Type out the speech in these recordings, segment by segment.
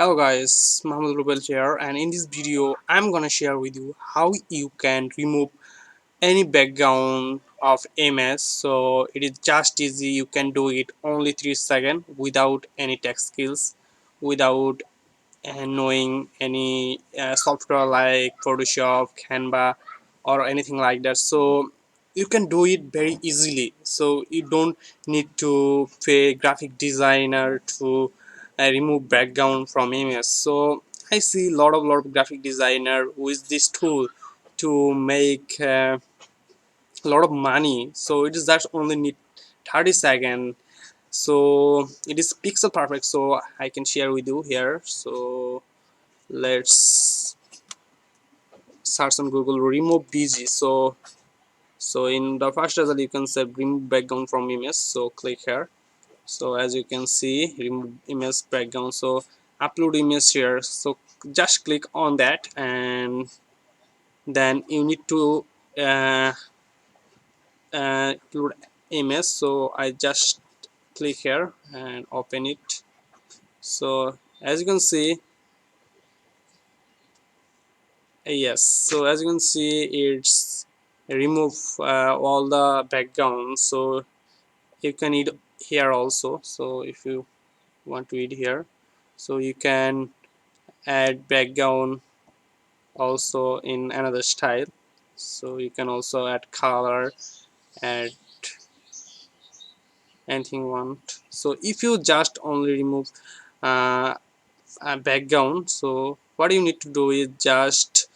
Hello guys, Mohammed Rubel here, and in this video I'm gonna share with you how you can remove any background of MS. So it is just easy. You can do it only 3 seconds without any tech skills, without knowing any software like Photoshop, Canva, or anything like that. So you can do it very easily. So you don't need to pay graphic designer to remove background from image. So I see a lot of graphic designer with this tool to make a lot of money. So it is just only need 30 seconds. So it is pixel perfect, so I can share with you here. So let's search on Google remove bg. So in the first result you can say remove background from image, so click here. So as you can see, remove image background, so upload image here, so just click on that, and then you need to uh, upload image. So I just click here and open it. So as you can see, yes, so as you can see, it's remove all the background. So you can eat here also. So if you want to eat here, so you can add background also in another style. So you can also add color, add anything you want. So if you just only remove uh, a background, so what you need to do is just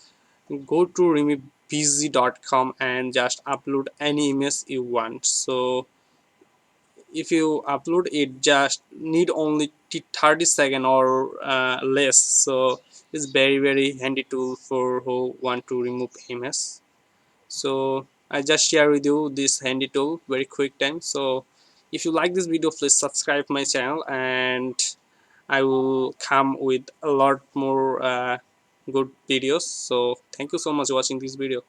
go to removebg.com and just upload any image you want. So if you upload it, just need only 30 seconds or less. So it's very handy tool for who want to remove image. So I just share with you this handy tool very quick time. So if you like this video, please subscribe my channel, and I will come with a lot more good videos. So thank you so much for watching this video.